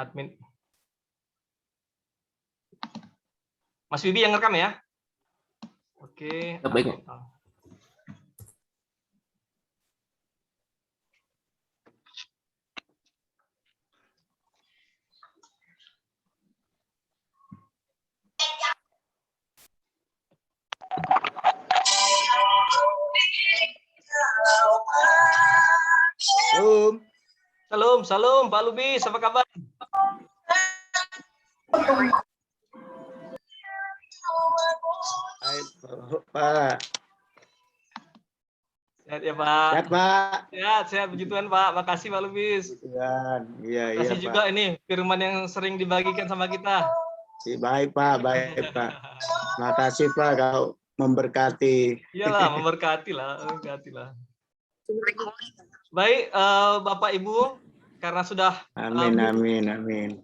admin. Mas Bibi yang rekam ya? Oke. Baik. Salam, Pak Lubis, apa kabar? Baik, Pak. Sehat ya, Pak? Sehat, Pak. Sehat, puji Tuhan, Pak. Makasih, Pak Lubis. Iya, Makasih Pak. juga ini firman yang sering dibagikan sama kita. Baik, Pak. Makasih, Pak, kau memberkati. Iyalah, memberkati lah. Baik, Bapak Ibu, karena sudah Amin.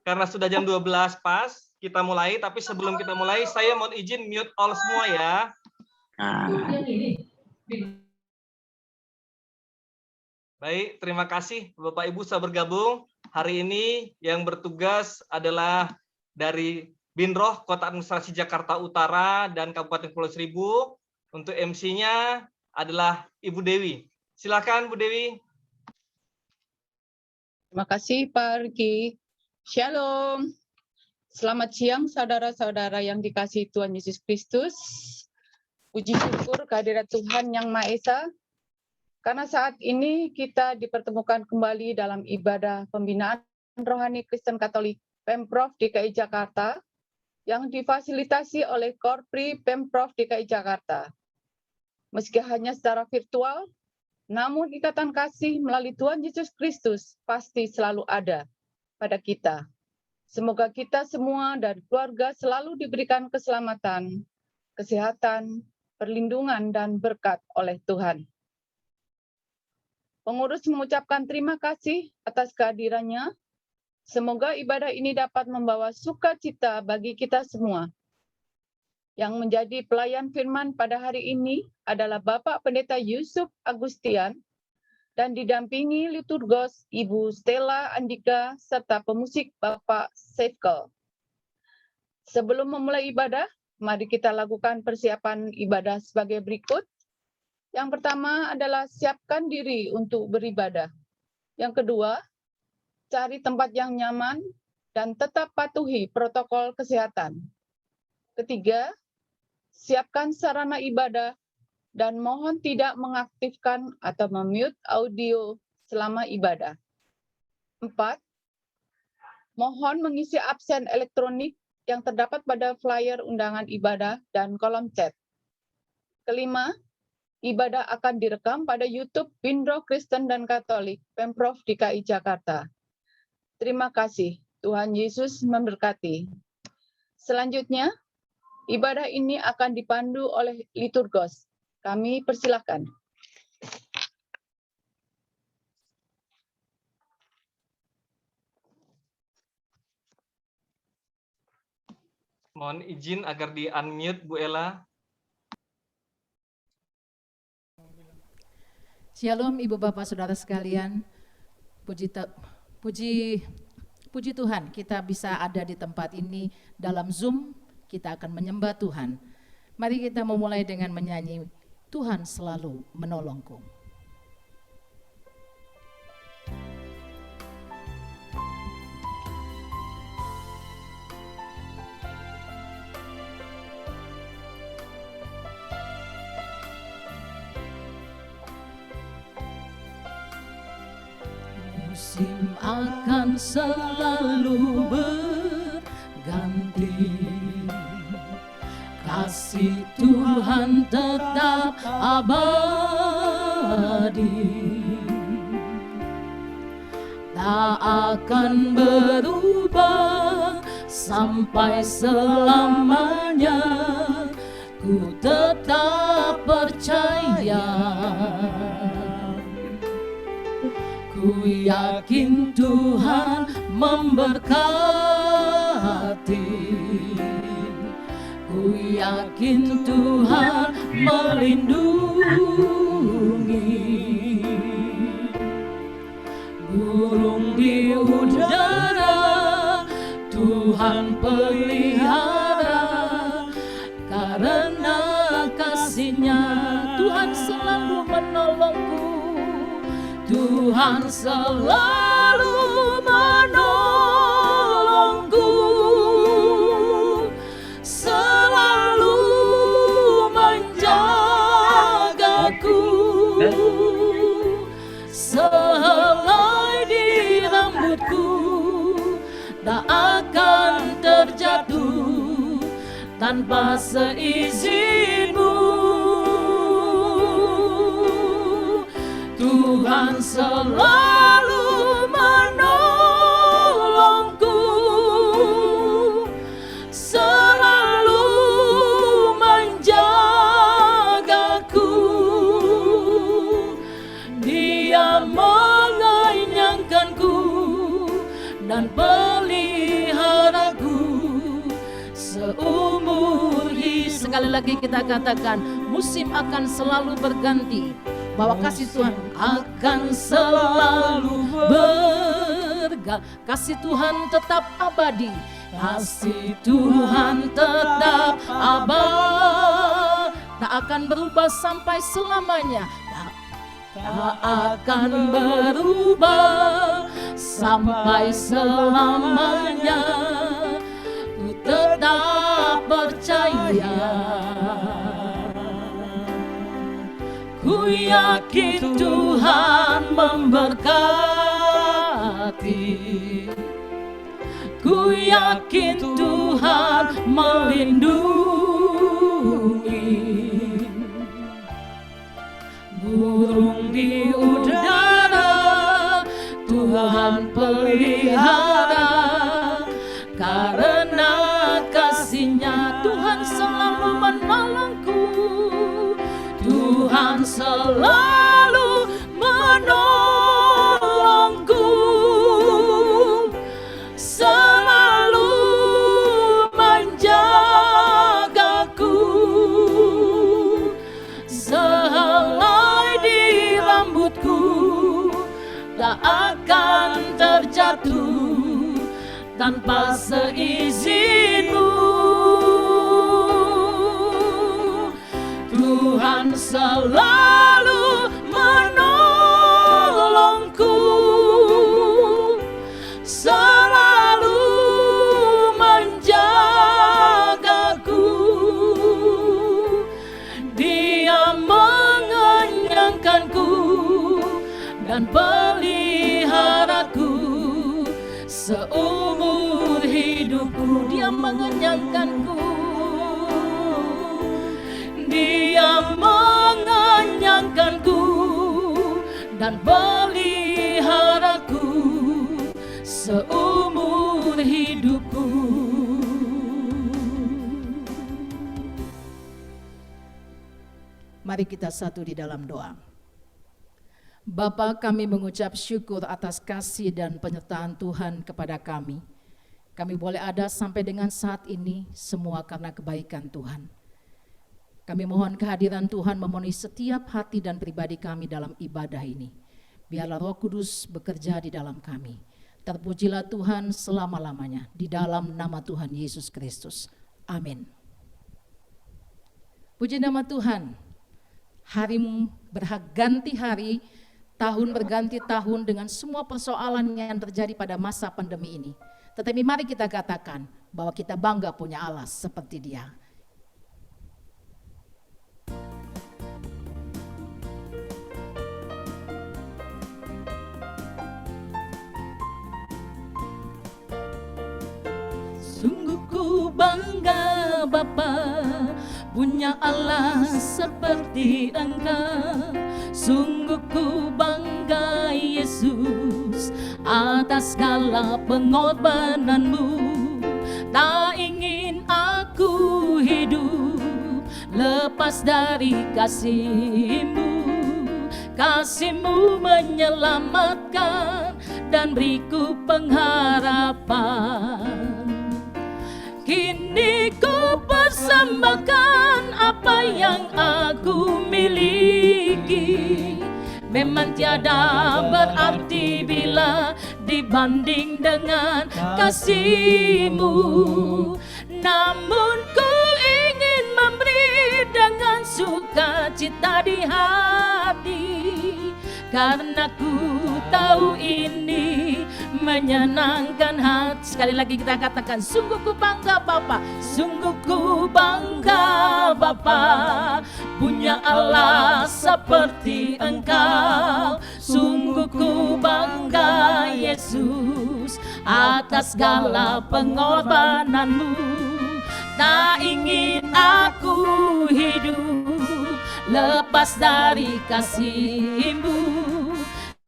Karena sudah jam 12 pas, kita mulai. Tapi sebelum kita mulai, saya mohon izin mute all semua ya. Baik, terima kasih Bapak Ibu sudah bergabung. Hari ini yang bertugas adalah dari Binroh Kota Administrasi Jakarta Utara dan Kabupaten Kepulauan Seribu. Untuk MC-nya adalah Ibu Dewi. Silakan Bu Dewi. Terima kasih Pak Riki. Shalom. Selamat siang saudara-saudara yang dikasihi Tuhan Yesus Kristus. Puji syukur kehadirat Tuhan Yang Maha Esa. Karena saat ini kita dipertemukan kembali dalam ibadah pembinaan rohani Kristen Katolik Pemprov DKI Jakarta yang difasilitasi oleh Korpri Pemprov DKI Jakarta. Meski hanya secara virtual, namun ikatan kasih melalui Tuhan Yesus Kristus pasti selalu ada pada kita. Semoga kita semua dan keluarga selalu diberikan keselamatan, kesehatan, perlindungan, dan berkat oleh Tuhan. Pengurus mengucapkan terima kasih atas kehadirannya. Semoga ibadah ini dapat membawa sukacita bagi kita semua. Yang menjadi pelayan firman pada hari ini adalah Bapak Pendeta Yusuf Agustian dan didampingi liturgos Ibu Stella Andika serta pemusik Bapak Setkel. Sebelum memulai ibadah, mari kita lakukan persiapan ibadah sebagai berikut. Yang pertama adalah siapkan diri untuk beribadah. Yang kedua, cari tempat yang nyaman dan tetap patuhi protokol kesehatan. Ketiga, siapkan sarana ibadah dan mohon tidak mengaktifkan atau memute audio selama ibadah. 4. Mohon mengisi absen elektronik yang terdapat pada flyer undangan ibadah dan kolom chat. Kelima, ibadah akan direkam pada YouTube Binroh Kristen dan Katolik Pemprov DKI Jakarta. Terima kasih. Tuhan Yesus memberkati. Selanjutnya, ibadah ini akan dipandu oleh liturgos. Kami persilakan. Mohon izin agar di-unmute Bu Ella. Shalom Ibu Bapak Saudara sekalian. Puji Tuhan kita bisa ada di tempat ini dalam Zoom. Kita akan menyembah Tuhan. Mari kita memulai dengan menyanyi Tuhan selalu menolongku. Musim akan selalu berganti, kasih Tuhan tetap abadi, tak akan berubah sampai selamanya. Ku tetap percaya, ku yakin Tuhan memberkati, ku yakin Tuhan melindungi. Burung di udara Tuhan pelihara, karena kasih-Nya Tuhan selalu menolongku. Tuhan selalu menolongku, selalu menjagaku. Sehelai di rambutku tak akan terjatuh tanpa seizin-Mu. Tuhan selalu menolongku, selalu menjagaku. Dia mengenyangkanku dan peliharaku seumur hidup. Sekali lagi kita katakan, musim akan selalu berganti, bahwa kasih Tuhan akan selalu kasih Tuhan tetap abadi, kasih Tuhan tetap abadi, tak akan berubah sampai selamanya, tak akan berubah sampai selamanya. Ku tetap percaya, ku yakin Tuhan memberkati, ku yakin Tuhan melindungi. Burung di udara Tuhan pelihara, karena kasih-Nya Tuhan selalu menolongku. Tuhan selalu menolongku, selalu menjagaku. Sehelai di rambutku tak akan terjatuh tanpa seizin-Mu. Tuhan selalu menolongku, selalu menjagaku. Dia mengenyangkanku dan peliharaku seumur hidupku. Dia mengenyangkanku, Dia mengenyangkanku dan peliharaku seumur hidupku. Mari kita satu di dalam doa. Bapa, kami mengucap syukur atas kasih dan penyertaan Tuhan kepada kami. Kami boleh ada sampai dengan saat ini semua karena kebaikan Tuhan. Kami mohon kehadiran Tuhan memenuhi setiap hati dan pribadi kami dalam ibadah ini. Biarlah Roh Kudus bekerja di dalam kami. Terpujilah Tuhan selama-lamanya di dalam nama Tuhan Yesus Kristus. Amin. Puji nama Tuhan. Hari berganti hari, tahun berganti tahun dengan semua persoalan yang terjadi pada masa pandemi ini. Tetapi mari kita katakan bahwa kita bangga punya Allah seperti Dia. Sungguh ku bangga Bapa punya Allah seperti Engkau. Sungguh ku bangga Yesus atas segala pengorbanan-Mu. Tak ingin aku hidup lepas dari kasih-Mu. Kasih-Mu menyelamatkan dan beriku pengharapan. Kini ku persembahkan apa yang aku miliki. Memang tiada berarti bila dibanding dengan kasih-Mu. Namun ku ingin memberi dengan sukacita di hati, karena ku tahu ini menyenangkan hati. Sekali lagi kita katakan, sungguh ku bangga Bapa, sungguh ku bangga Bapa, punya Allah seperti Engkau. Sungguh ku bangga Yesus atas segala pengorbanan-Mu. Tak ingin aku hidup lepas dari kasih-Mu.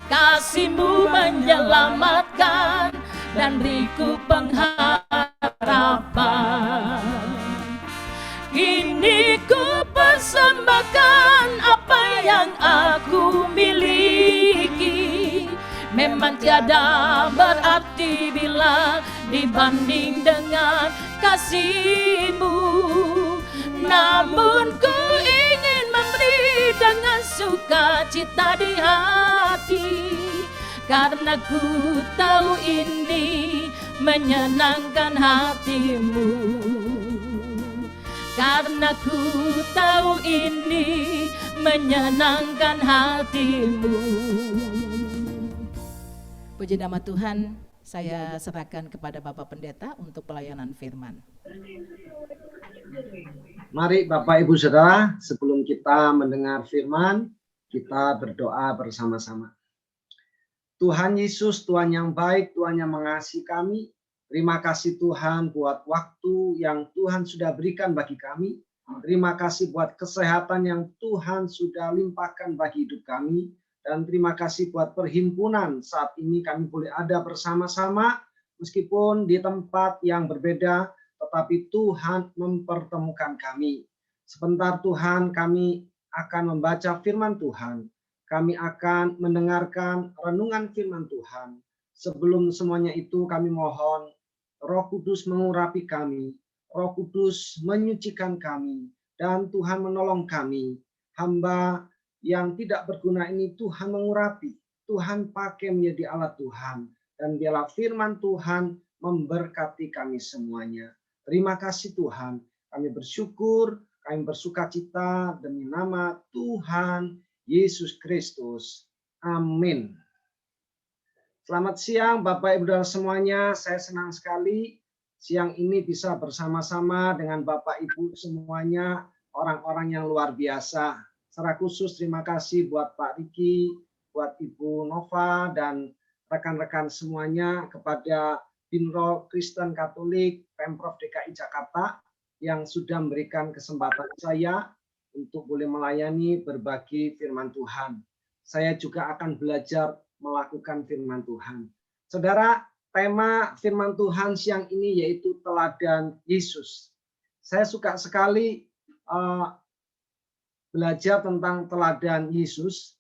Kasih-Mu menyelamatkan dan beriku pengharapan. Kini ku persembahkan apa yang aku miliki. Memang tiada berarti bila dibanding dengan kasih-Mu. Namun ku ingin memberi dengan sukacita di hati, karena ku tahu ini menyenangkan hati-Mu. Karena ku tahu ini menyenangkan hati-Mu. Puji nama Tuhan, saya serahkan kepada Bapak Pendeta untuk pelayanan firman. Mari Bapak Ibu Saudara, sebelum kita mendengar firman, kita berdoa bersama-sama. Tuhan Yesus, Tuhan yang baik, Tuhan yang mengasihi kami. Terima kasih Tuhan buat waktu yang Tuhan sudah berikan bagi kami. Terima kasih buat kesehatan yang Tuhan sudah limpahkan bagi hidup kami. Dan terima kasih buat perhimpunan saat ini kami boleh ada bersama-sama. Meskipun di tempat yang berbeda, tetapi Tuhan mempertemukan kami. Sebentar Tuhan, kami akan membaca firman Tuhan. Kami akan mendengarkan renungan firman Tuhan. Sebelum semuanya itu kami mohon Roh Kudus mengurapi kami. Roh Kudus menyucikan kami. Dan Tuhan menolong kami. Hamba yang tidak berguna ini Tuhan mengurapi. Tuhan pakai menjadi alat Tuhan. Dan biarlah firman Tuhan memberkati kami semuanya. Terima kasih Tuhan. Kami bersyukur, kami bersukacita demi nama Tuhan Yesus Kristus. Amin. Selamat siang Bapak Ibu Saudara semuanya. Saya senang sekali siang ini bisa bersama-sama dengan Bapak Ibu semuanya, orang-orang yang luar biasa. Secara khusus terima kasih buat Pak Riki, buat Ibu Nova, dan rekan-rekan semuanya, kepada Binro Kristen Katolik Pemprov DKI Jakarta yang sudah memberikan kesempatan saya untuk boleh melayani berbagi firman Tuhan. Saya juga akan belajar melakukan firman Tuhan. Saudara, tema firman Tuhan siang ini yaitu teladan Yesus. Saya suka sekali belajar tentang teladan Yesus,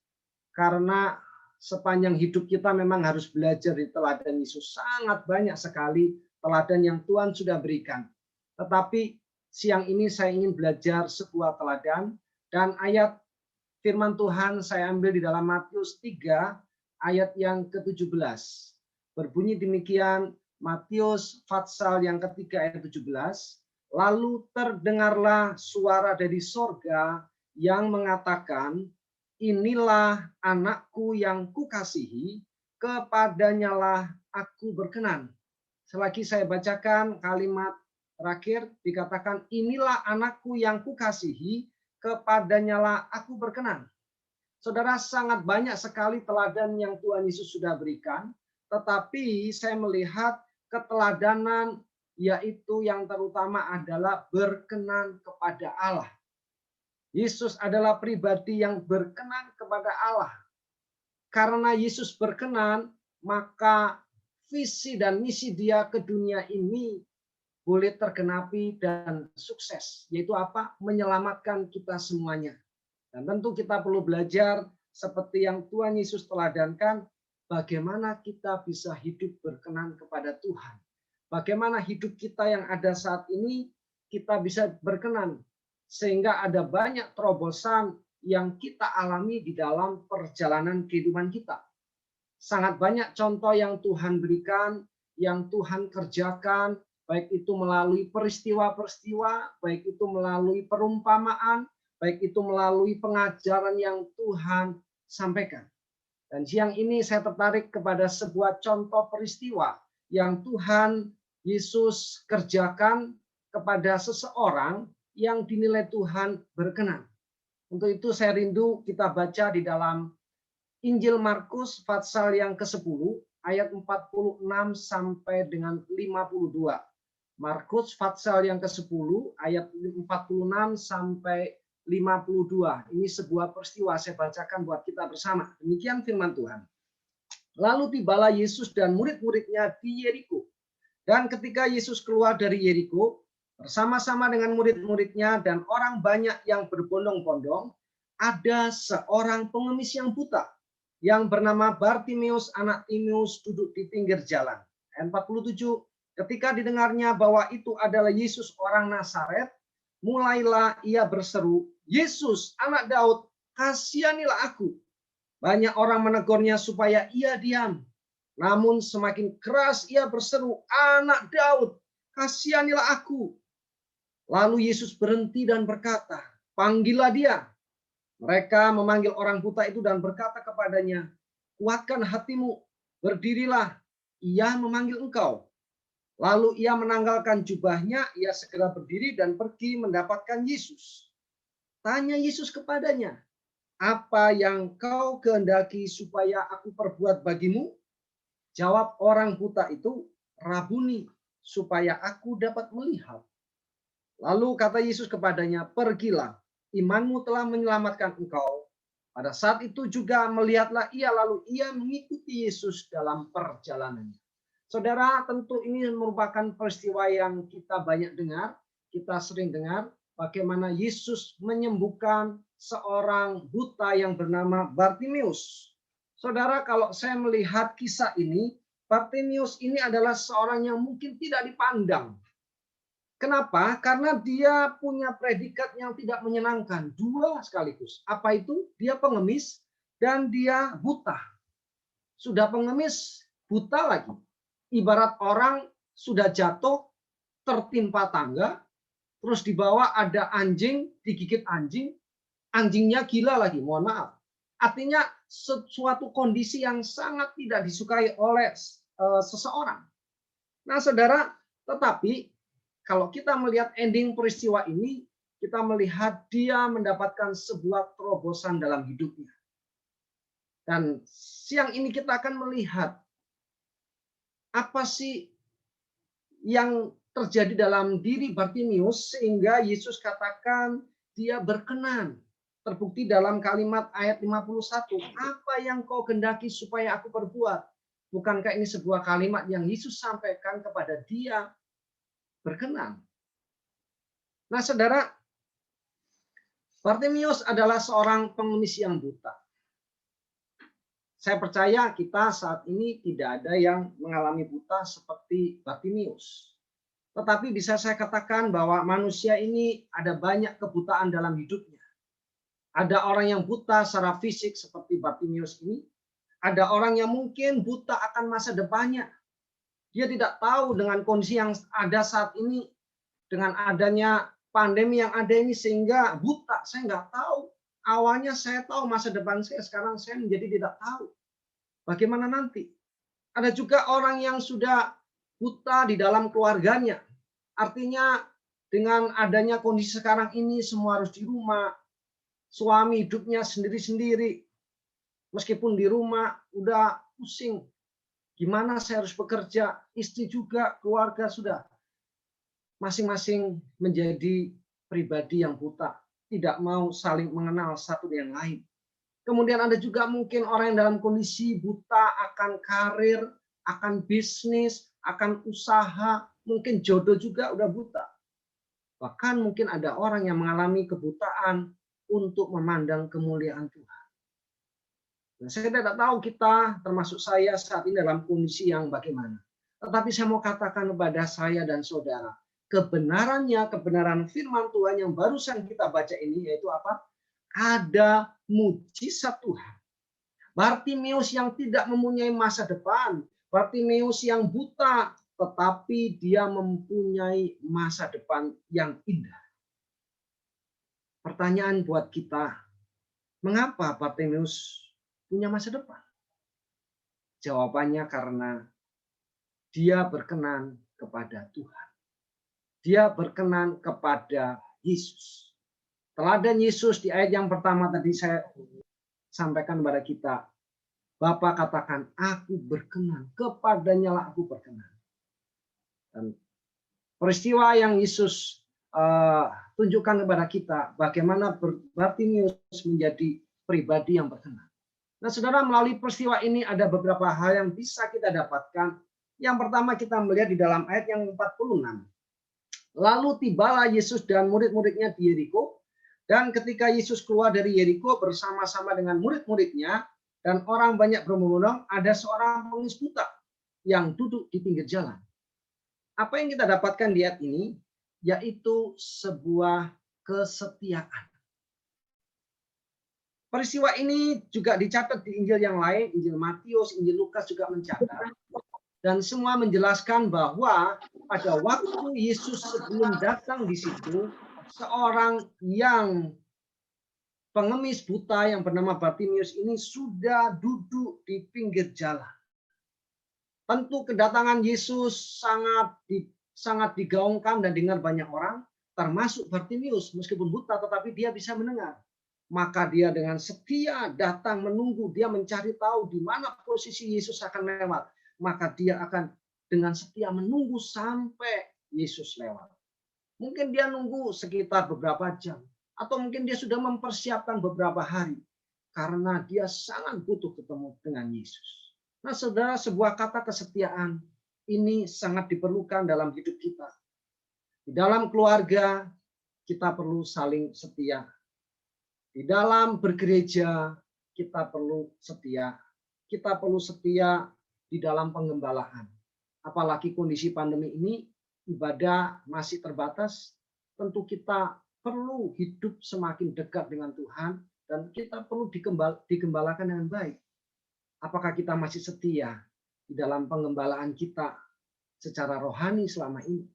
karena sepanjang hidup kita memang harus belajar di teladan Yesus. Sangat banyak sekali teladan yang Tuhan sudah berikan. Tetapi siang ini saya ingin belajar sebuah teladan, dan ayat firman Tuhan saya ambil di dalam Matius 3 ayat yang ke-17. Berbunyi demikian, Matius pasal yang ketiga ayat 17. Lalu terdengarlah suara dari sorga yang mengatakan, inilah anakku yang kukasihi, kepadanyalah aku berkenan. Selagi saya bacakan kalimat terakhir, dikatakan, inilah anakku yang kukasihi, kepadanyalah aku berkenan. Saudara, sangat banyak sekali teladan yang Tuhan Yesus sudah berikan, tetapi saya melihat keteladanan yaitu yang terutama adalah berkenan kepada Allah. Yesus adalah pribadi yang berkenan kepada Allah. Karena Yesus berkenan, maka visi dan misi dia ke dunia ini boleh tergenapi dan sukses. Yaitu apa? Menyelamatkan kita semuanya. Dan tentu kita perlu belajar seperti yang Tuhan Yesus teladankan, bagaimana kita bisa hidup berkenan kepada Tuhan. Bagaimana hidup kita yang ada saat ini, kita bisa berkenan. Sehingga ada banyak terobosan yang kita alami di dalam perjalanan kehidupan kita. sangat banyak contoh yang Tuhan berikan, yang Tuhan kerjakan, baik itu melalui peristiwa-peristiwa, baik itu melalui perumpamaan, baik itu melalui pengajaran yang Tuhan sampaikan. Dan siang ini saya tertarik kepada sebuah contoh peristiwa yang Tuhan Yesus kerjakan kepada seseorang yang dinilai Tuhan berkenan. Untuk itu saya rindu kita baca di dalam Injil Markus pasal yang ke-10 ayat 46 sampai dengan 52. Markus pasal yang ke-10 ayat 46 sampai 52. Ini sebuah peristiwa saya bacakan buat kita bersama. Demikian firman Tuhan. Lalu tibalah Yesus dan murid-muridnya di Yeriko. Dan ketika Yesus keluar dari Yeriko bersama-sama dengan murid-muridnya dan orang banyak yang berbondong-bondong, ada seorang pengemis yang buta yang bernama Bartimeus anak Timeus duduk di pinggir jalan. Ayat 47, ketika didengarnya bahwa itu adalah Yesus orang Nazaret, mulailah ia berseru, Yesus anak Daud, kasihanilah aku. Banyak orang menegurnya supaya ia diam. Namun semakin keras ia berseru, anak Daud, kasihanilah aku. Lalu Yesus berhenti dan berkata, panggillah dia. Mereka memanggil orang buta itu dan berkata kepadanya, kuatkan hatimu, berdirilah, ia memanggil engkau. Lalu ia menanggalkan jubahnya, ia segera berdiri dan pergi mendapatkan Yesus. Tanya Yesus kepadanya, apa yang kau kehendaki supaya aku perbuat bagimu? Jawab orang buta itu, Rabuni, supaya aku dapat melihat. Lalu kata Yesus kepadanya, pergilah, imanmu telah menyelamatkan engkau. Pada saat itu juga melihatlah ia, lalu ia mengikuti Yesus dalam perjalanannya. Saudara, tentu ini merupakan peristiwa yang kita banyak dengar, kita sering dengar, bagaimana Yesus menyembuhkan seorang buta yang bernama Bartimeus. Saudara, kalau saya melihat kisah ini, Bartimeus ini adalah seorang yang mungkin tidak dipandang. Kenapa? Karena dia punya predikat yang tidak menyenangkan. Dua sekaligus. Apa itu? Dia pengemis dan dia buta. Sudah pengemis, buta lagi. Ibarat orang sudah jatuh, tertimpa tangga, terus di bawah ada anjing, digigit anjing, anjingnya gila lagi, mohon maaf. Artinya suatu kondisi yang sangat tidak disukai oleh seseorang. Nah saudara, tetapi kalau kita melihat ending peristiwa ini, kita melihat dia mendapatkan sebuah terobosan dalam hidupnya. Dan siang ini kita akan melihat apa sih yang terjadi dalam diri Bartimeus sehingga Yesus katakan dia berkenan. Terbukti dalam kalimat ayat 51, apa yang kau kehendaki supaya aku perbuat? Bukankah ini sebuah kalimat yang Yesus sampaikan kepada dia? Berkenan. Nah, saudara, Bartimeus adalah seorang pengemis yang buta. Saya percaya kita saat ini tidak ada yang mengalami buta seperti Bartimeus. Tetapi bisa saya katakan bahwa manusia ini ada banyak kebutaan dalam hidupnya. Ada orang yang buta secara fisik seperti Bartimeus ini. Ada orang yang mungkin buta akan masa depannya. Dia tidak tahu dengan kondisi yang ada saat ini, dengan adanya pandemi yang ada ini sehingga buta. Saya nggak tahu. Awalnya saya tahu masa depan saya, sekarang saya menjadi tidak tahu. Bagaimana nanti? Ada juga orang yang sudah buta di dalam keluarganya. Artinya dengan adanya kondisi sekarang ini semua harus di rumah. Suami hidupnya sendiri-sendiri. Meskipun di rumah udah pusing. Gimana saya harus bekerja, istri juga, keluarga sudah. Masing-masing menjadi pribadi yang buta. Tidak mau saling mengenal satu dengan yang lain. Kemudian ada juga mungkin orang yang dalam kondisi buta akan karir, akan bisnis, akan usaha. Mungkin jodoh juga udah buta. Bahkan mungkin ada orang yang mengalami kebutaan untuk memandang kemuliaan Tuhan. Nah, saya tidak tahu kita, termasuk saya saat ini dalam kondisi yang bagaimana. Tetapi saya mau katakan kepada saya dan saudara, kebenarannya, kebenaran firman Tuhan yang barusan kita baca ini, yaitu apa? Ada mujizat Tuhan. Bartimeus yang tidak mempunyai masa depan, Bartimeus yang buta, tetapi dia mempunyai masa depan yang indah. Pertanyaan buat kita, mengapa Bartimeus punya masa depan? Jawabannya karena dia berkenan kepada Tuhan. Dia berkenan kepada Yesus. Teladan Yesus di ayat yang pertama tadi saya sampaikan kepada kita. Bapa katakan, aku berkenan, kepadanya lah aku berkenan. Dan peristiwa yang Yesus tunjukkan kepada kita, bagaimana Bartimeus menjadi pribadi yang berkenan. Nah, saudara, melalui peristiwa ini ada beberapa hal yang bisa kita dapatkan. Yang pertama kita melihat di dalam ayat yang 46. Lalu tibalah Yesus dan murid-muridnya di Yeriko. Dan ketika Yesus keluar dari Yeriko bersama-sama dengan murid-muridnya, dan orang banyak berbondong-bondong, ada seorang pengemis buta yang duduk di pinggir jalan. Apa yang kita dapatkan di ayat ini, yaitu sebuah kesetiaan. Peristiwa ini juga dicatat di Injil yang lain, Injil Matius, Injil Lukas juga mencatat. Dan semua menjelaskan bahwa pada waktu Yesus sebelum datang di situ, seorang yang pengemis buta yang bernama Bartimeus ini sudah duduk di pinggir jalan. Tentu kedatangan Yesus sangat digaungkan dan dengar banyak orang, termasuk Bartimeus, meskipun buta tetapi dia bisa mendengar. Maka dia dengan setia datang menunggu, dia mencari tahu di mana posisi Yesus akan lewat. Maka dia akan dengan setia menunggu sampai Yesus lewat. Mungkin dia nunggu sekitar beberapa jam. Atau mungkin dia sudah mempersiapkan beberapa hari. Karena dia sangat butuh ketemu dengan Yesus. Nah, saudara, sebuah kata kesetiaan ini sangat diperlukan dalam hidup kita. Di dalam keluarga, kita perlu saling setia. Di dalam bergereja, kita perlu setia. Kita perlu setia di dalam penggembalaan. Apalagi kondisi pandemi ini, ibadah masih terbatas, tentu kita perlu hidup semakin dekat dengan Tuhan, dan kita perlu digembalakan dengan baik. Apakah kita masih setia di dalam penggembalaan kita secara rohani selama ini?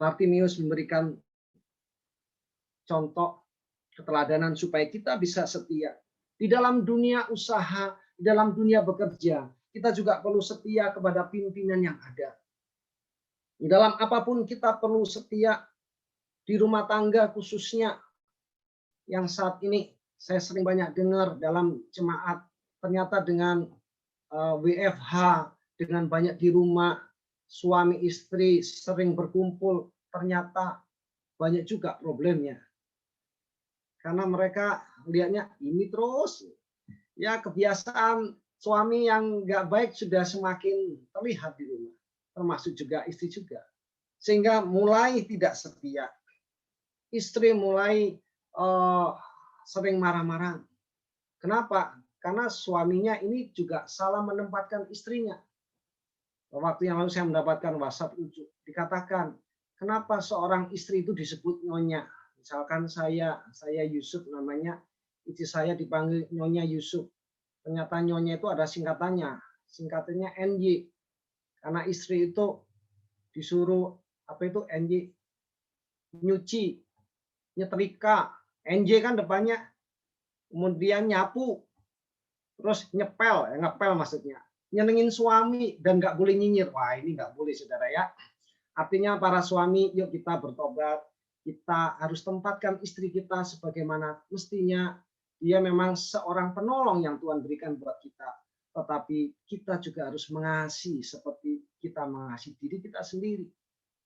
Bartimeus memberikan contoh keteladanan supaya kita bisa setia. Di dalam dunia usaha, di dalam dunia bekerja, kita juga perlu setia kepada pimpinan yang ada. Di dalam apapun kita perlu setia. Di rumah tangga khususnya, yang saat ini saya sering banyak dengar dalam jemaat, ternyata dengan WFH, dengan banyak di rumah, suami istri sering berkumpul, ternyata banyak juga problemnya. Karena mereka lihatnya ini terus, ya kebiasaan suami yang nggak baik sudah semakin terlihat di rumah, termasuk juga istri juga. Sehingga mulai tidak setia. Istri mulai sering marah-marah. Kenapa? Karena suaminya ini juga salah menempatkan istrinya. Waktu yang lalu saya mendapatkan WhatsApp lucu. Dikatakan, kenapa seorang istri itu disebut nyonya? Misalkan saya Yusuf namanya, istri saya dipanggil Nyonya Yusuf. Ternyata nyonya itu ada singkatannya. Singkatannya NY. Karena istri itu disuruh NY? Nyuci, nyetrika, NJ kan depannya, kemudian nyapu, terus ngepel maksudnya, nyenengin suami dan nggak boleh nyinyir. Wah, ini nggak boleh, saudara ya. Artinya para suami, yuk kita bertobat, kita harus tempatkan istri kita sebagaimana mestinya. Dia memang seorang penolong yang Tuhan berikan buat kita, tetapi kita juga harus mengasihi seperti kita mengasihi diri kita sendiri.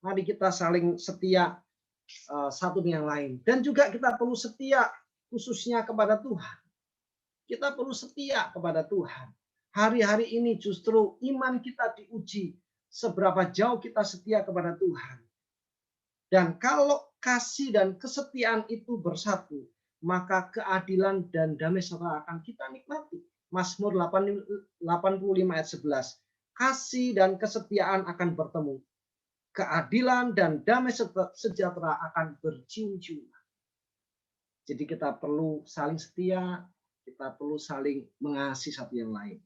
Mari kita saling setia satu dengan yang lain. Dan juga kita perlu setia khususnya kepada Tuhan. Kita perlu setia kepada Tuhan. Hari-hari ini justru iman kita diuji. Seberapa jauh kita setia kepada Tuhan. Dan kalau kasih dan kesetiaan itu bersatu, maka keadilan dan damai sejahtera akan kita nikmati. Mazmur 85 ayat 11. Kasih dan kesetiaan akan bertemu. Keadilan dan damai sejahtera akan bercium-ciuman. Jadi kita perlu saling setia, Kita perlu saling mengasihi satu yang lain.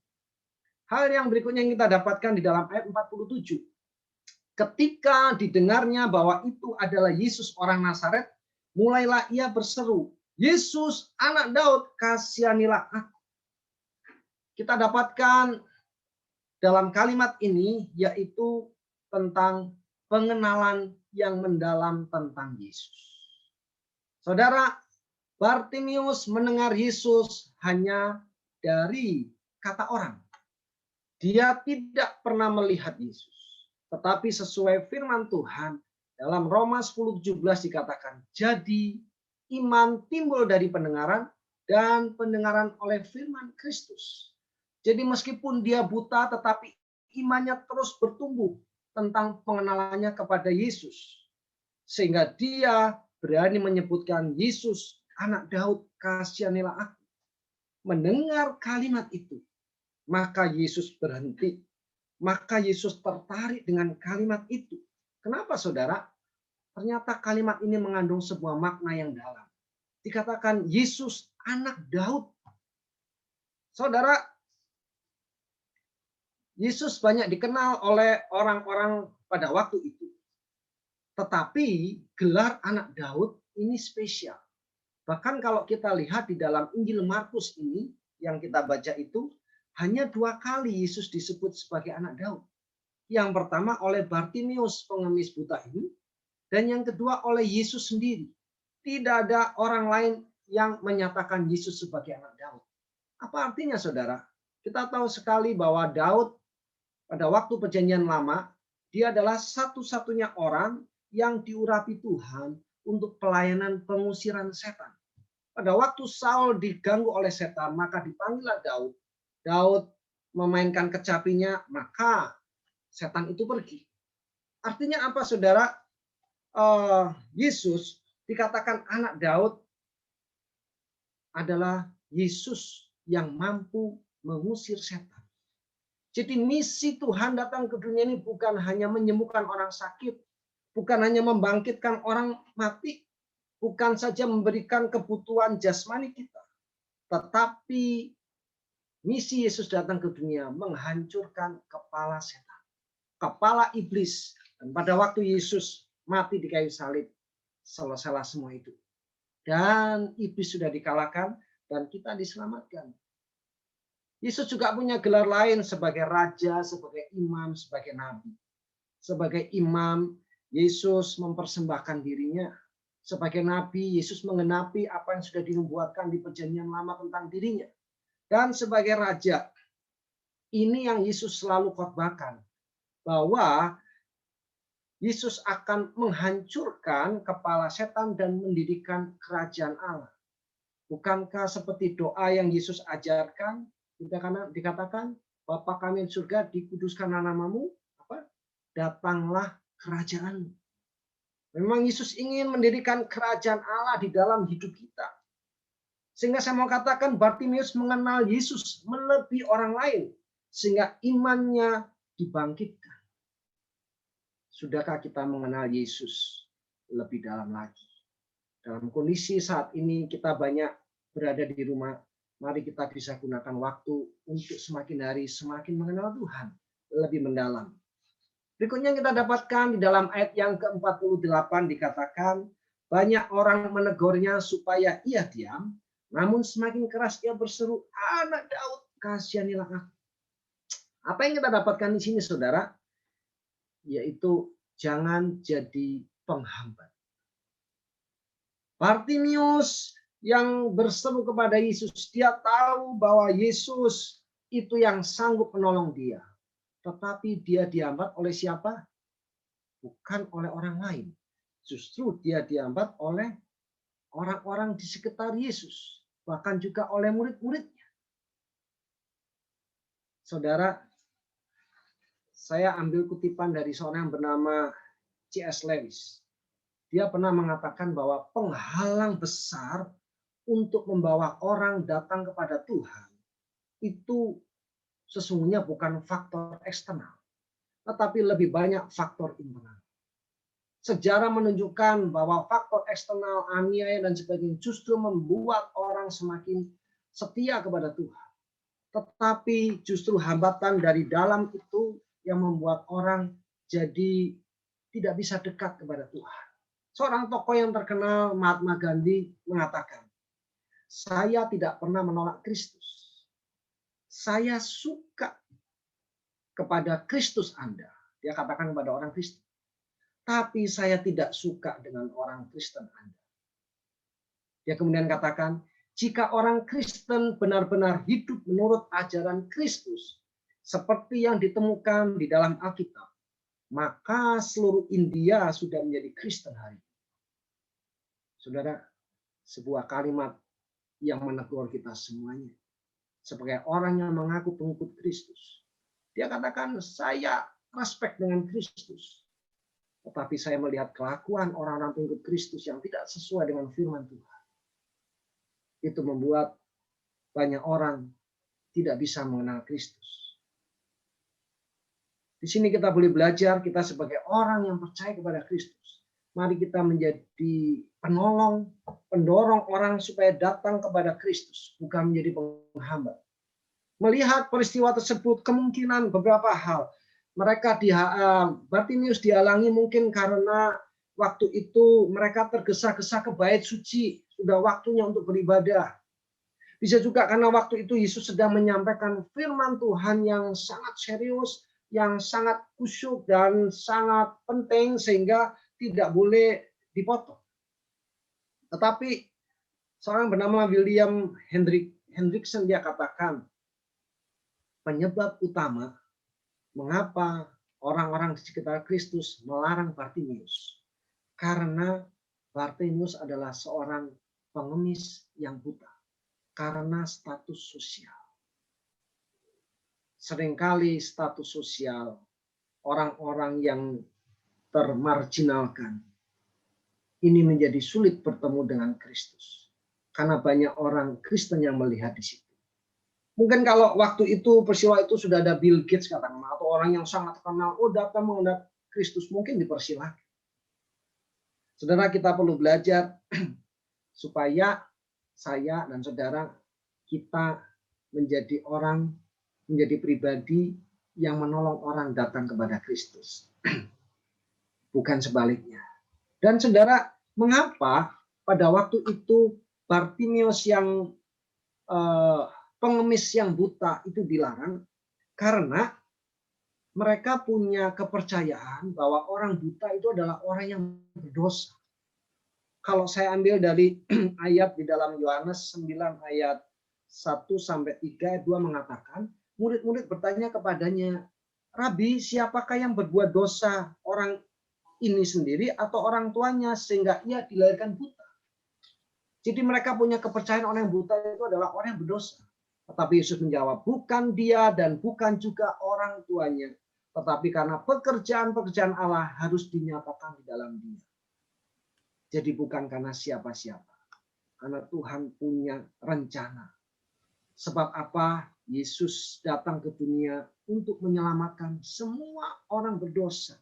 Hal yang berikutnya yang kita dapatkan di dalam ayat 47. Ketika didengarnya bahwa itu adalah Yesus orang Nazaret, mulailah ia berseru, Yesus anak Daud, kasihanilah aku. Kita dapatkan dalam kalimat ini yaitu tentang pengenalan yang mendalam tentang Yesus. Saudara, Bartimius mendengar Yesus hanya dari kata orang. Dia tidak pernah melihat Yesus. Tetapi sesuai firman Tuhan, dalam Roma 10:17 dikatakan, jadi iman timbul dari pendengaran dan pendengaran oleh firman Kristus. Jadi meskipun dia buta, tetapi imannya terus bertumbuh tentang pengenalannya kepada Yesus. Sehingga dia berani menyebutkan Yesus, anak Daud, kasihanilah aku. Mendengar kalimat itu, maka Yesus berhenti. Maka Yesus tertarik dengan kalimat itu. Kenapa saudara? Ternyata kalimat ini mengandung sebuah makna yang dalam. Dikatakan Yesus anak Daud. Saudara, Yesus banyak dikenal oleh orang-orang pada waktu itu. Tetapi gelar anak Daud ini spesial. Bahkan kalau kita lihat di dalam Injil Markus ini yang kita baca itu, hanya 2 kali Yesus disebut sebagai anak Daud. Yang pertama oleh Bartimius, pengemis buta ini. Dan yang kedua oleh Yesus sendiri. Tidak ada orang lain yang menyatakan Yesus sebagai anak Daud. Apa artinya saudara? Kita tahu sekali bahwa Daud pada waktu perjanjian lama, dia adalah satu-satunya orang yang diurapi Tuhan untuk pelayanan pengusiran setan. Pada waktu Saul diganggu oleh setan, maka dipanggillah Daud. Daud memainkan kecapinya, maka setan itu pergi. Artinya apa saudara? Yesus dikatakan anak Daud adalah Yesus yang mampu mengusir setan. Jadi misi Tuhan datang ke dunia ini bukan hanya menyembuhkan orang sakit, bukan hanya membangkitkan orang mati, bukan saja memberikan kebutuhan jasmani kita, tetapi misi Yesus datang ke dunia menghancurkan kepala setan, kepala iblis. Dan pada waktu Yesus mati di kayu salib, selesailah semua itu. Dan iblis sudah dikalahkan dan kita diselamatkan. Yesus juga punya gelar lain sebagai raja, sebagai imam, sebagai nabi. Sebagai imam, Yesus mempersembahkan dirinya. Sebagai nabi, Yesus mengenapi apa yang sudah dinubuatkan di perjanjian lama tentang dirinya. Dan sebagai raja, ini yang Yesus selalu khotbahkan, bahwa Yesus akan menghancurkan kepala setan dan mendirikan kerajaan Allah. Bukankah seperti doa yang Yesus ajarkan, dikatakan, Bapa kami di surga, dikuduskanlah namamu, datanglah kerajaanmu. Memang Yesus ingin mendirikan kerajaan Allah di dalam hidup kita. Sehingga saya mau katakan Bartimius mengenal Yesus melebihi orang lain. Sehingga imannya dibangkitkan. Sudahkah kita mengenal Yesus lebih dalam lagi? Dalam kondisi saat ini kita banyak berada di rumah. Mari kita bisa gunakan waktu untuk semakin hari semakin mengenal Tuhan lebih mendalam. Berikutnya kita dapatkan di dalam ayat yang ke-48 dikatakan, banyak orang menegurnya supaya ia diam, namun semakin keras ia berseru, anak Daud, kasihanilah aku. Apa yang kita dapatkan di sini saudara? Yaitu jangan jadi penghambat. Bartimius yang berseru kepada Yesus, dia tahu bahwa Yesus itu yang sanggup menolong dia. Tetapi dia dihambat oleh siapa? Bukan oleh orang lain. Justru dia dihambat oleh orang-orang di sekitar Yesus. Bahkan juga oleh murid-muridnya. Saudara, saya ambil kutipan dari seorang yang bernama C.S. Lewis. Dia pernah mengatakan bahwa penghalang besar untuk membawa orang datang kepada Tuhan itu sesungguhnya bukan faktor eksternal, tetapi lebih banyak faktor internal. Sejarah menunjukkan bahwa faktor eksternal, aniaya dan sebagainya justru membuat orang semakin setia kepada Tuhan. Tetapi justru hambatan dari dalam itu yang membuat orang jadi tidak bisa dekat kepada Tuhan. Seorang tokoh yang terkenal, Mahatma Gandhi, mengatakan, saya tidak pernah menolak Kristus. Saya suka kepada Kristus Anda. Dia katakan kepada orang Kristen. Tapi saya tidak suka dengan orang Kristen Anda. Dia kemudian katakan, jika orang Kristen benar-benar hidup menurut ajaran Kristus, seperti yang ditemukan di dalam Alkitab, maka seluruh India sudah menjadi Kristen hari ini. Saudara, sebuah kalimat yang menegur kita semuanya. Sebagai orang yang mengaku pengikut Kristus. Dia katakan, saya respect dengan Kristus. Tetapi saya melihat kelakuan orang-orang pengikut Kristus yang tidak sesuai dengan firman Tuhan. Itu membuat banyak orang tidak bisa mengenal Kristus. Di sini kita boleh belajar, kita sebagai orang yang percaya kepada Kristus. Mari kita menjadi penolong, pendorong orang supaya datang kepada Kristus, bukan menjadi penghambat. Melihat peristiwa tersebut, kemungkinan beberapa hal. Bartimius dihalangi mungkin karena waktu itu mereka tergesa-gesa ke bait suci, sudah waktunya untuk beribadah. Bisa juga karena waktu itu Yesus sedang menyampaikan firman Tuhan yang sangat serius, yang sangat khusyuk dan sangat penting sehingga tidak boleh dipotong. Tetapi seorang bernama William Hendrickson dia katakan penyebab utama mengapa orang-orang di sekitar Kristus melarang Bartimius karena Bartimius adalah seorang pengemis yang buta karena status sosial. Seringkali status sosial orang-orang yang termarginalkan ini menjadi sulit bertemu dengan Kristus karena banyak orang Kristen yang melihat di situ. Mungkin kalau waktu itu peristiwa itu sudah ada Bill Gates katakanlah atau orang yang sangat terkenal, datang mengenal Kristus, mungkin dipersilakan. Saudara, kita perlu belajar supaya saya dan saudara kita menjadi orang, menjadi pribadi yang menolong orang datang kepada Kristus. Bukan sebaliknya. Dan saudara, mengapa pada waktu itu Bartimius yang pengemis yang buta itu dilarang? Karena mereka punya kepercayaan bahwa orang buta itu adalah orang yang berdosa. Kalau saya ambil dari ayat di dalam Yohanes 9 ayat 1-3, 2 mengatakan, murid-murid bertanya kepadanya, Rabi, siapakah yang berbuat dosa, orang ini sendiri atau orang tuanya sehingga ia dilahirkan buta? Jadi mereka punya kepercayaan orang yang buta itu adalah orang yang berdosa. Tetapi Yesus menjawab, bukan dia dan bukan juga orang tuanya, tetapi karena pekerjaan-pekerjaan Allah harus dinyatakan di dalam dia. Jadi bukan karena siapa-siapa, karena Tuhan punya rencana. Sebab apa? Yesus datang ke dunia untuk menyelamatkan semua orang berdosa.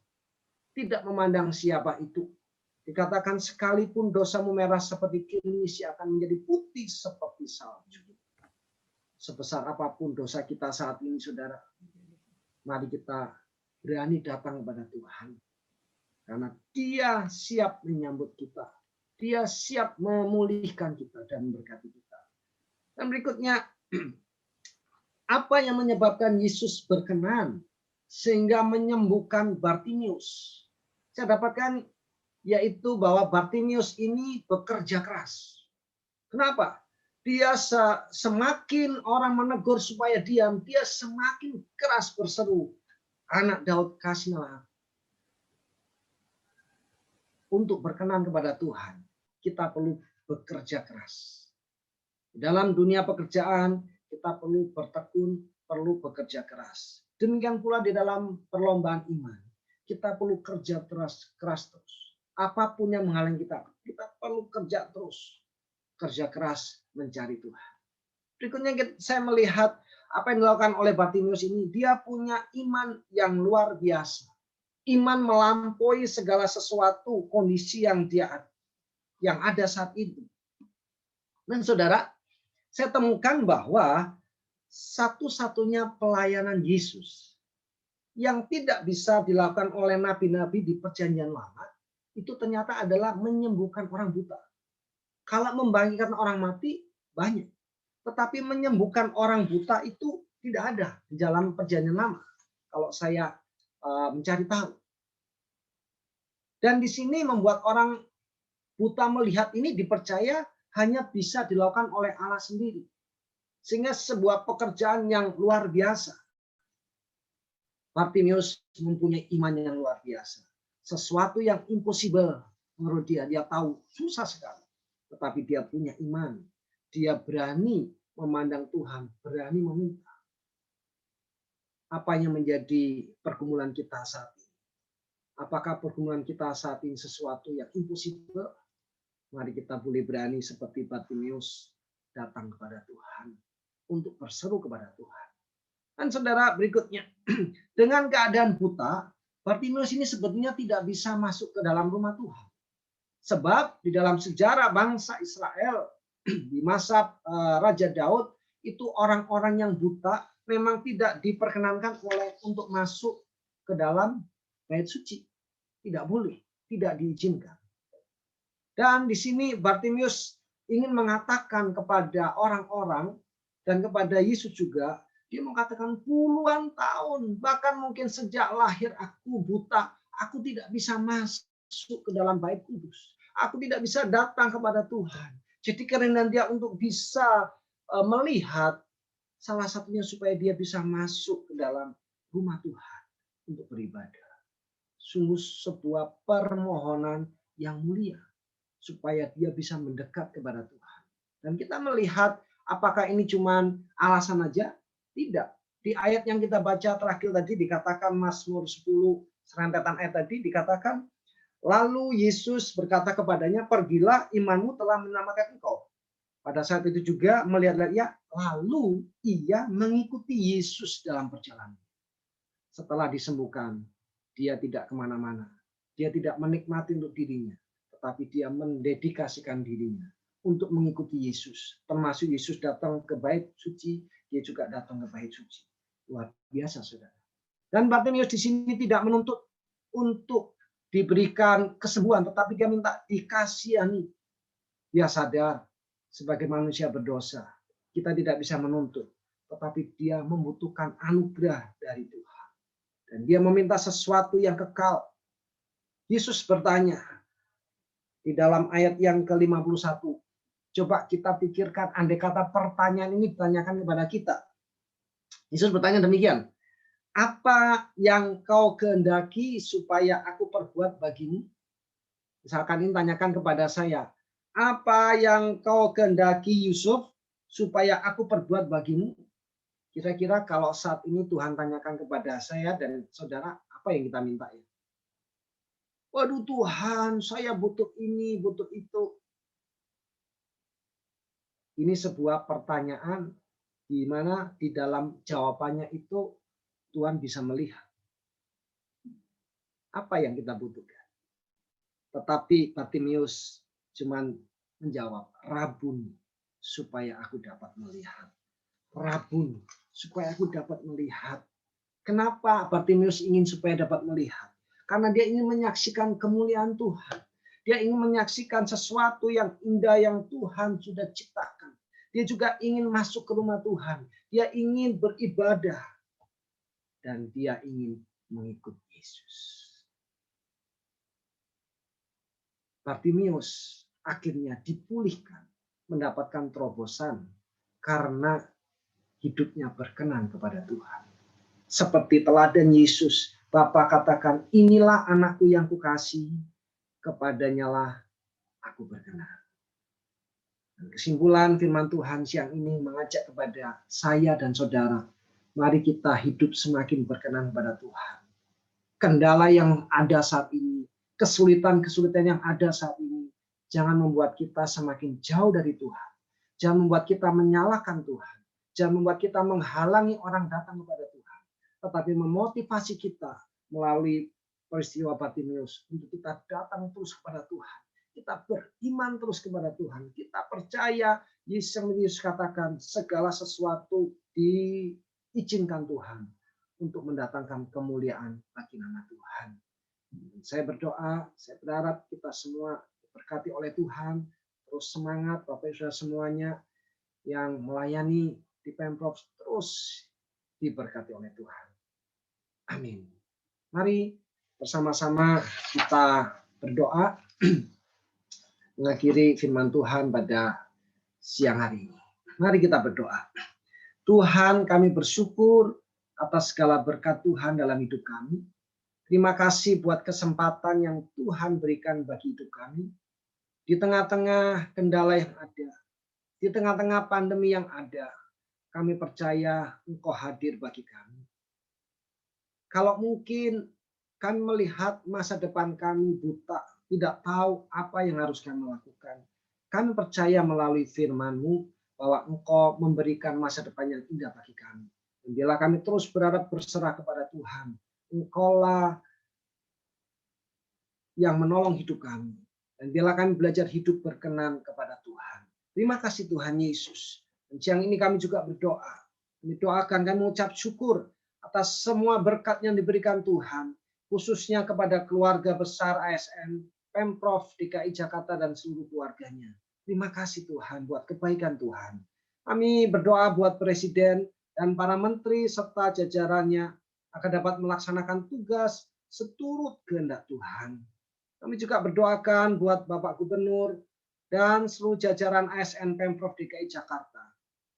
Tidak memandang siapa itu. Dikatakan sekalipun dosamu merah seperti kirmis, akan menjadi putih seperti salju. Sebesar apapun dosa kita saat ini, saudara, mari kita berani datang kepada Tuhan. Karena dia siap menyambut kita. Dia siap memulihkan kita dan memberkati kita. Dan berikutnya, apa yang menyebabkan Yesus berkenan sehingga menyembuhkan Bartimius? Saya dapatkan yaitu bahwa Bartimius ini bekerja keras. Kenapa? Dia semakin orang menegur supaya diam, dia semakin keras berseru, Anak Daud, kasihlah aku. Untuk berkenan kepada Tuhan, kita perlu bekerja keras. Dalam dunia pekerjaan, kita perlu bertekun, perlu bekerja keras. Demikian pula di dalam perlombaan iman, kita perlu kerja keras terus. Apapun yang menghalangi kita perlu kerja terus. Kerja keras mencari Tuhan. Berikutnya saya melihat apa yang dilakukan oleh Bartimius ini. Dia punya iman yang luar biasa. Iman melampaui segala sesuatu kondisi yang ada saat itu. Dan saudara, saya temukan bahwa satu-satunya pelayanan Yesus yang tidak bisa dilakukan oleh nabi-nabi di Perjanjian Lama itu ternyata adalah menyembuhkan orang buta. Kalau membangkitkan orang mati banyak, tetapi menyembuhkan orang buta itu tidak ada di dalam Perjanjian Lama. Kalau saya mencari tahu. Dan di sini membuat orang buta melihat ini dipercaya hanya bisa dilakukan oleh Allah sendiri. Sehingga sebuah pekerjaan yang luar biasa. Bartimius mempunyai iman yang luar biasa. Sesuatu yang impossible menurut dia. Dia tahu susah sekali. Tetapi dia punya iman. Dia berani memandang Tuhan. Berani meminta. Apa yang menjadi pergumulan kita saat ini? Apakah pergumulan kita saat ini sesuatu yang impossible? Mari kita boleh berani seperti Bartimius datang kepada Tuhan. Untuk berseru kepada Tuhan. Dan saudara berikutnya, dengan keadaan buta, Bartimius ini sebetulnya tidak bisa masuk ke dalam rumah Tuhan. Sebab di dalam sejarah bangsa Israel di masa Raja Daud, itu orang-orang yang buta memang tidak diperkenankan untuk masuk ke dalam bait suci. Tidak boleh, tidak diizinkan. Dan di sini Bartimius ingin mengatakan kepada orang-orang dan kepada Yesus juga, dia mengatakan puluhan tahun, bahkan mungkin sejak lahir aku buta, aku tidak bisa masuk ke dalam bait kudus. Aku tidak bisa datang kepada Tuhan. Jadi kerendahan dia untuk bisa melihat, salah satunya supaya dia bisa masuk ke dalam rumah Tuhan untuk beribadah. Sungguh sebuah permohonan yang mulia, supaya dia bisa mendekat kepada Tuhan. Dan kita melihat apakah ini cuma alasan aja? Tidak. Di ayat yang kita baca terakhir tadi dikatakan Mazmur 10 serentetan ayat tadi dikatakan, lalu Yesus berkata kepadanya, pergilah, imanmu telah menyelamatkan engkau. Pada saat itu juga melihat ia, lalu ia mengikuti Yesus dalam perjalanan. Setelah disembuhkan, dia tidak kemana-mana. Dia tidak menikmati untuk dirinya, tetapi dia mendedikasikan dirinya untuk mengikuti Yesus. Termasuk Yesus datang ke bait suci, dia juga datang ke bait suci. Luar biasa, saudara. Dan Bartimius di sini tidak menuntut untuk diberikan kesembuhan, tetapi dia minta dikasihani. Dia sadar sebagai manusia berdosa, kita tidak bisa menuntut, tetapi dia membutuhkan anugerah dari Tuhan. Dan dia meminta sesuatu yang kekal. Yesus bertanya di dalam ayat yang ke-51. Coba kita pikirkan, andai kata pertanyaan ini ditanyakan kepada kita. Yesus bertanya demikian, apa yang kau kehendaki supaya aku perbuat bagimu? Misalkan ini tanyakan kepada saya, apa yang kau kehendaki Yusuf supaya aku perbuat bagimu? Kira-kira kalau saat ini Tuhan tanyakan kepada saya dan saudara, apa yang kita minta ya? Waduh Tuhan, saya butuh ini, butuh itu. Ini sebuah pertanyaan di mana di dalam jawabannya itu Tuhan bisa melihat apa yang kita butuhkan. Tetapi Bartimius cuman menjawab, Rabun, supaya aku dapat melihat. Rabun, supaya aku dapat melihat. Kenapa Bartimius ingin supaya dapat melihat? Karena dia ingin menyaksikan kemuliaan Tuhan. Dia ingin menyaksikan sesuatu yang indah yang Tuhan sudah ciptakan. Dia juga ingin masuk ke rumah Tuhan. Dia ingin beribadah. Dan dia ingin mengikut Yesus. Bartimius akhirnya dipulihkan, mendapatkan terobosan karena hidupnya berkenan kepada Tuhan. Seperti teladan Yesus, Bapa katakan, inilah anakku yang kukasihi, kepadanya lah aku berkenan. Dan kesimpulan firman Tuhan siang ini mengajak kepada saya dan saudara, mari kita hidup semakin berkenan kepada Tuhan. Kendala yang ada saat ini, kesulitan-kesulitan yang ada saat ini, jangan membuat kita semakin jauh dari Tuhan. Jangan membuat kita menyalahkan Tuhan. Jangan membuat kita menghalangi orang datang kepada Tuhan. Tetapi memotivasi kita melalui peristiwa Bartimius untuk kita datang terus kepada Tuhan. kita beriman terus kepada Tuhan. Kita percaya Yesus katakan segala sesuatu diizinkan Tuhan untuk mendatangkan kemuliaan bagi nama Tuhan. Saya berdoa, saya berharap kita semua diberkati oleh Tuhan. Terus semangat Bapak Ibu semuanya yang melayani di Pemprov, terus diberkati oleh Tuhan. Amin. Mari bersama-sama kita berdoa mengakhiri firman Tuhan pada siang hari ini. Mari kita berdoa. Tuhan, kami bersyukur atas segala berkat Tuhan dalam hidup kami. Terima kasih buat kesempatan yang Tuhan berikan bagi hidup kami. Di tengah-tengah kendala yang ada, di tengah-tengah pandemi yang ada, kami percaya Engkau hadir bagi kami. Kalau mungkin kami melihat masa depan kami buta, tidak tahu apa yang harus kami lakukan, kami percaya melalui firman-Mu bahwa Engkau memberikan masa depan yang indah bagi kami. Dan bila kami terus berharap berserah kepada Tuhan, Engkaulah yang menolong hidup kami. Dan bila kami belajar hidup berkenan kepada Tuhan. Terima kasih Tuhan Yesus. Dan siang ini kami juga berdoa. Kami doakan, kami mengucap syukur atas semua berkat yang diberikan Tuhan. Khususnya kepada keluarga besar ASN, Pemprov DKI Jakarta dan seluruh keluarganya. Terima kasih Tuhan buat kebaikan Tuhan. Kami berdoa buat Presiden dan para menteri serta jajarannya akan dapat melaksanakan tugas seturut kehendak Tuhan. Kami juga berdoakan buat Bapak Gubernur dan seluruh jajaran ASN Pemprov DKI Jakarta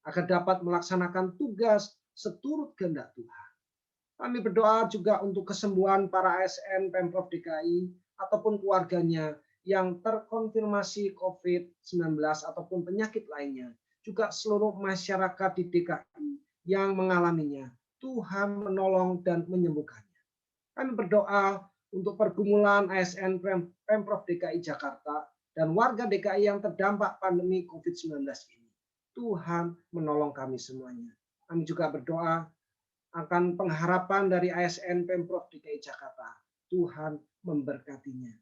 agar dapat melaksanakan tugas seturut kehendak Tuhan. Kami berdoa juga untuk kesembuhan para ASN Pemprov DKI ataupun keluarganya yang terkonfirmasi COVID-19 ataupun penyakit lainnya. Juga seluruh masyarakat di DKI yang mengalaminya. Tuhan menolong dan menyembuhkannya. Kami berdoa untuk pergumulan ASN Pemprov DKI Jakarta dan warga DKI yang terdampak pandemi COVID-19 ini. Tuhan menolong kami semuanya. Kami juga berdoa akan pengharapan dari ASN Pemprov DKI Jakarta. Tuhan memberkatinya.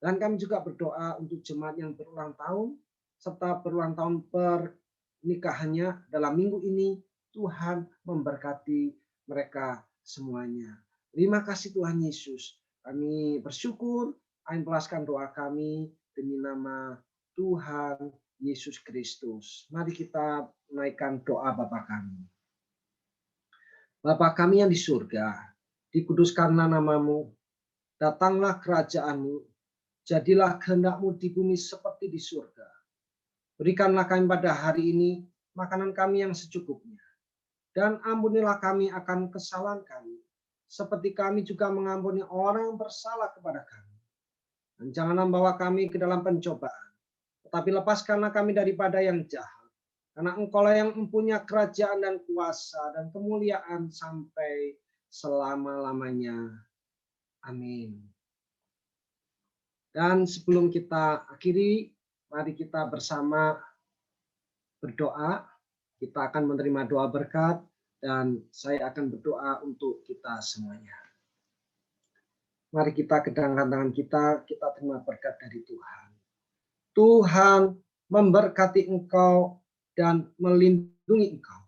Dan kami juga berdoa untuk jemaat yang berulang tahun serta berulang tahun pernikahannya dalam minggu ini. Tuhan memberkati mereka semuanya. Terima kasih Tuhan Yesus. Kami bersyukur, amplaskan doa kami demi nama Tuhan Yesus Kristus. Mari kita naikkan doa Bapa kami. Bapa kami yang di surga, dikuduskanlah namamu, datanglah kerajaanmu, jadilah kehendak-Mu di bumi seperti di surga. Berikanlah kami pada hari ini makanan kami yang secukupnya, dan ampunilah kami akan kesalahan kami, seperti kami juga mengampuni orang yang bersalah kepada kami. Dan jangan membawa kami ke dalam pencobaan, tetapi lepaskanlah kami daripada yang jahat. Karena Engkaulah yang mempunyai kerajaan dan kuasa dan kemuliaan sampai selama-lamanya. Amin. Dan sebelum kita akhiri, mari kita bersama berdoa. Kita akan menerima doa berkat dan saya akan berdoa untuk kita semuanya. Mari kita kedangkan tangan kita terima berkat dari Tuhan. Tuhan memberkati engkau dan melindungi engkau.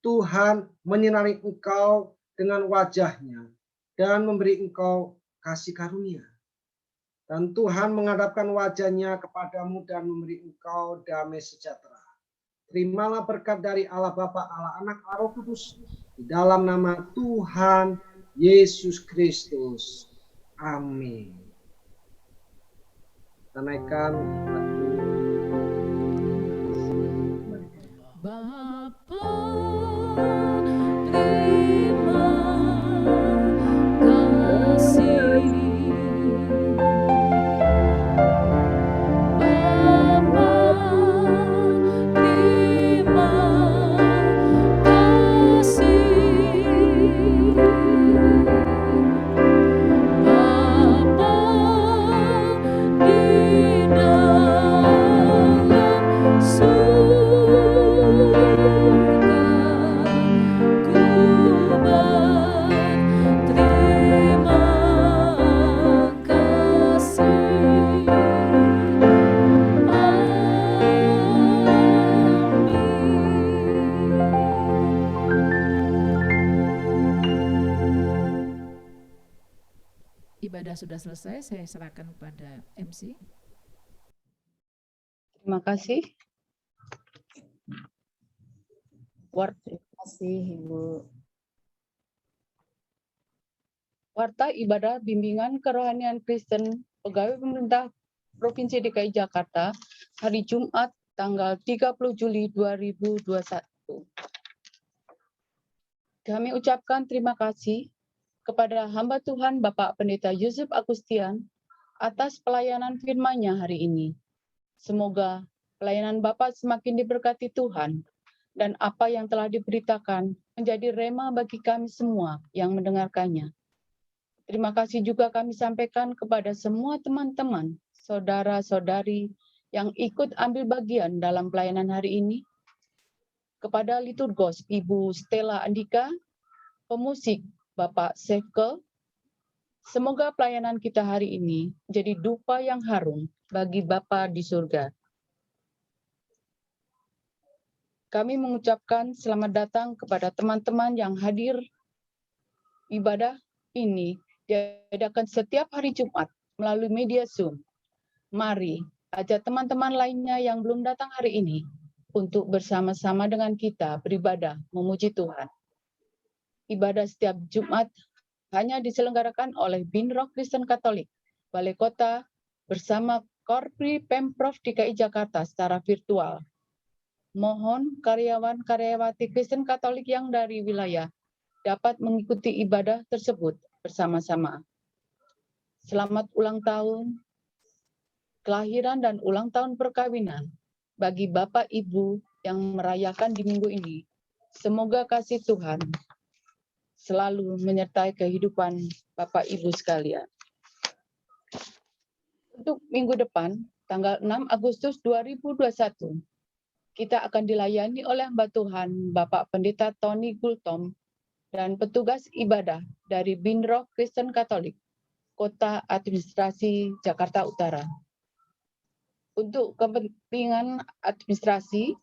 Tuhan menyinari engkau dengan wajah-Nya dan memberi engkau kasih karunia. Dan Tuhan menghadapkan wajah-Nya kepadamu dan memberi engkau damai sejahtera. Terimalah berkat dari Allah Bapa, Allah Anak, Allah Roh Kudus di dalam nama Tuhan Yesus Kristus. Amin. Kita naikkan Bapa, terima kasih. Bapa, terima kasih. Bapa, di dalam ibadah sudah selesai, saya serahkan kepada MC. Terima kasih. Terima kasih Ibu. Warta Ibadah Bimbingan Kerohanian Kristen Pegawai Pemerintah Provinsi DKI Jakarta hari Jumat tanggal 30 Juli 2021. Kami ucapkan terima kasih kepada hamba Tuhan Bapak Pendeta Yusuf Agustian atas pelayanan firman-Nya hari ini. Semoga pelayanan Bapak semakin diberkati Tuhan dan apa yang telah diberitakan menjadi rema bagi kami semua yang mendengarkannya. Terima kasih juga kami sampaikan kepada semua teman-teman, saudara-saudari yang ikut ambil bagian dalam pelayanan hari ini, kepada liturgos Ibu Stella Andika, pemusik Bapak Sefke. Semoga pelayanan kita hari ini jadi dupa yang harum bagi Bapa di surga. Kami mengucapkan selamat datang kepada teman-teman yang hadir. Ibadah ini diadakan setiap hari Jumat melalui media Zoom. Mari ajak teman-teman lainnya yang belum datang hari ini untuk bersama-sama dengan kita beribadah memuji Tuhan. Ibadah setiap Jumat hanya diselenggarakan oleh Binroh Kristen Katolik Balai Kota bersama Korpri Pemprov DKI Jakarta secara virtual. Mohon karyawan-karyawati Kristen Katolik yang dari wilayah dapat mengikuti ibadah tersebut bersama-sama. Selamat ulang tahun kelahiran dan ulang tahun perkawinan bagi Bapak Ibu yang merayakan di minggu ini. Semoga kasih Tuhan selalu menyertai kehidupan Bapak Ibu sekalian. Untuk minggu depan, tanggal 6 Agustus 2021, kita akan dilayani oleh hamba Tuhan Bapak Pendeta Tony Gultom dan petugas ibadah dari Binroh Kristen Katolik, Kota Administrasi Jakarta Utara. Untuk kepentingan administrasi,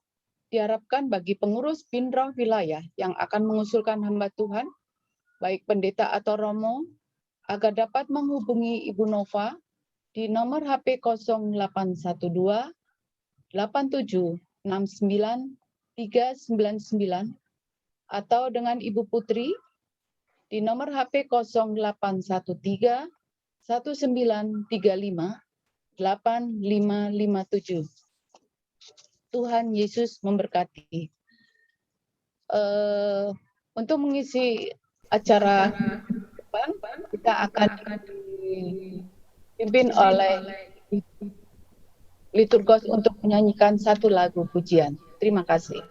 diharapkan bagi pengurus Binroh wilayah yang akan mengusulkan hamba Tuhan, baik pendeta atau romo, agar dapat menghubungi Ibu Nova di nomor HP 0812 87 69 399 atau dengan Ibu Putri di nomor HP 0813 1935 8557. Tuhan Yesus memberkati. Untuk mengisi acara depan, kita akan dipimpin oleh liturgos untuk menyanyikan satu lagu pujian. Terima kasih.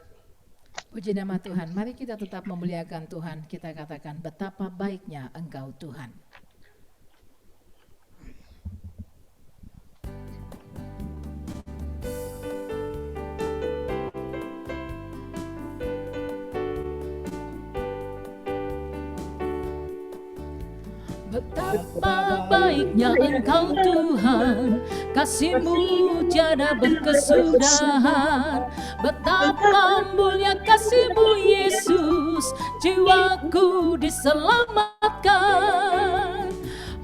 Puji nama Tuhan. Mari kita tetap memuliakan Tuhan. Kita katakan betapa baiknya Engkau Tuhan. Betapa baiknya Engkau Tuhan, kasih-Mu tiada berkesudahan. Betapa mulia kasih-Mu Yesus, jiwaku diselamatkan.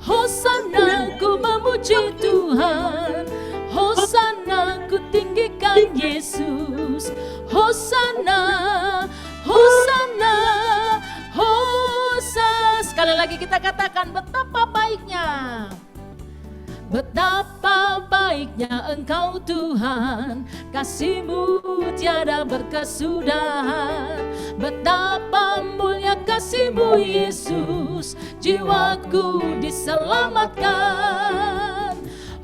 Hosana ku memuji Tuhan, Hosana ku tinggikan Yesus. Hosana, Hosana, Hosana. Sekali lagi kita katakan betapa baiknya. Betapa baiknya Engkau Tuhan, kasih-Mu tiada berkesudahan. Betapa mulia kasih-Mu Yesus, jiwaku diselamatkan.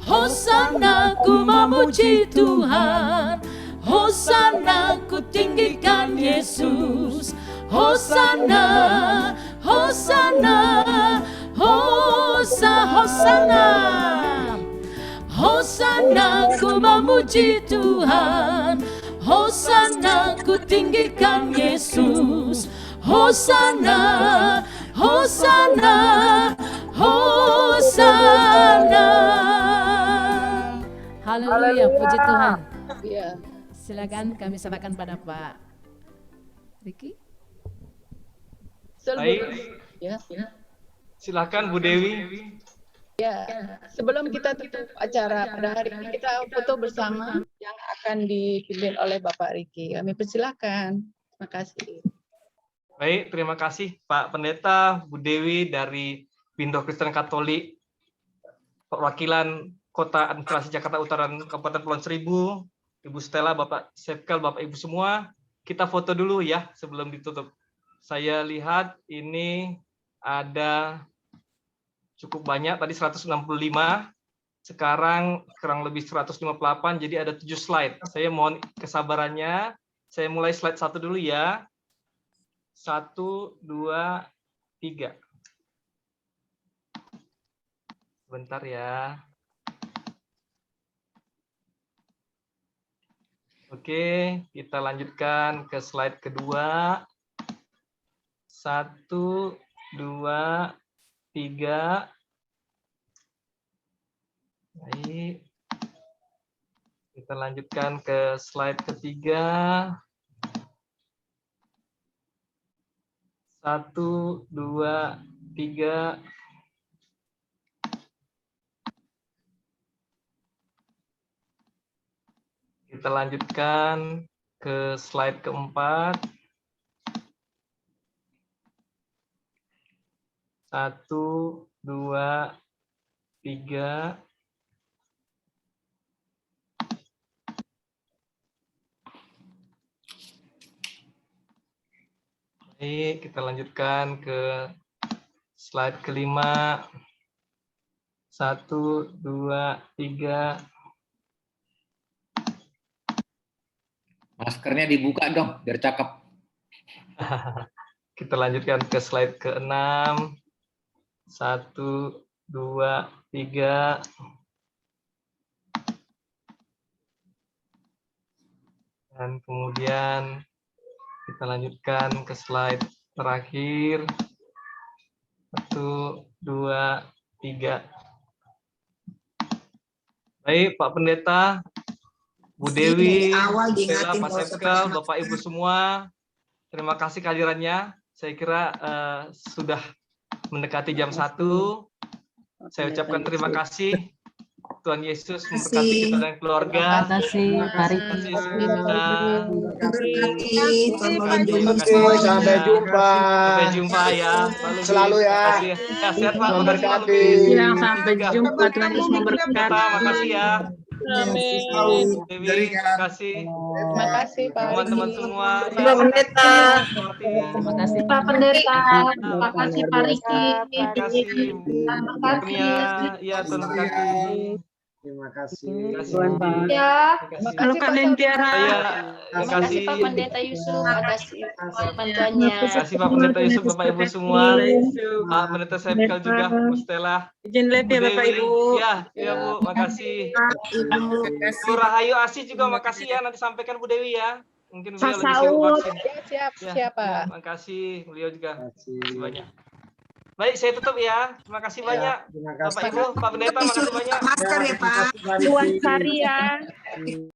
Hosana ku memuji Tuhan, Hosana ku tinggikan Yesus. Hosana, Hosana, Hosana. Hosana ku memuji Tuhan, Hosana ku tinggikan Yesus. Hosana, Hosana, Hosana. Haleluya, puji Tuhan. Ya. Silakan kami serahkan pada Pak Riki. Baik, Ya. silakan Bu Dewi. Ya, sebelum kita tutup acara pada hari ini, kita foto bersama yang akan dipimpin oleh Bapak Riki. Kami persilakan. Terima kasih. Baik, terima kasih Pak Pendeta, Bu Dewi dari Bindroh Kristen Katolik, perwakilan Kota Administrasi Jakarta Utara dan Kabupaten Kepulauan Seribu, Ibu Stella, Bapak Sepkel, Bapak Ibu semua. Kita foto dulu ya sebelum ditutup. Saya lihat ini ada cukup banyak, tadi 165, sekarang kurang lebih 158, jadi ada 7 slide. Saya mohon kesabarannya, saya mulai slide 1 dulu ya. 1, 2, 3. Bentar ya. Oke, kita lanjutkan ke slide kedua. 1, 2, 3. Baik. Kita lanjutkan ke slide ketiga. 1, 2, 3. Kita lanjutkan ke slide keempat. 1, 2, 3. Baik, kita lanjutkan ke slide kelima. 1, 2, 3. Maskernya dibuka dong, biar cakep. Kita lanjutkan ke slide ke-6. 1, 2, 3. Dan kemudian kita lanjutkan ke slide terakhir. 1, 2, 3. Baik, Pak Pendeta, Bu Dewi, Stella, Pak Sepkel, Bapak Ibu semua, terima kasih kehadirannya. Saya kira sudah mendekati jam 1. Saya ucapkan terima kasih. Tuhan Yesus memberkati kita dan keluarga. Terima kasih, Pak Riki. Sampai jumpa. Sampai jumpa ya. Selalu ya. Terima kasih. Ya, sehat Pak. Memberkati. Bilang sampai jumpa, Tuhan Yesus memberkati. Terima kasih ya. Amin. Dewi, terima kasih. Terima kasih, Pak Teman-teman Riki. semua. Pak Pendeta. Terima Terima kasih, Pak Pendeta, terima kasih. kasih Pak Riki. Terima kasih. Terima kasih. Ya, Tuhan berkati. Terima kasih. Terima kasih. Ya, Terima kasih. Terima kasih, Pak Saya terima kasih Pak Pendeta Yusuf atas bantuannya. Terima kasih Pak Pendeta Yusuf, Bapak Ibu semua. Pak Pendeta Sepkel juga, Bu Stella. Izin live ya, Bu Bapak Dewi. Ibu. Ya Bu, makasih. Bu Rahayu Asih juga makasih ya, nanti sampaikan Bu Dewi ya. Mungkin beliau lagi sibuk vaksin. Ya, siap, Ya, siap, Pak. makasih, beliau juga. Terima Terima kasih banyak. Baik, saya tutup ya. Terima kasih banyak. Terima Bapak kasih. Ibu, Pak Pendeta, makasih banyak. Terima kasih, Pak Riki. Tuan Sari ya.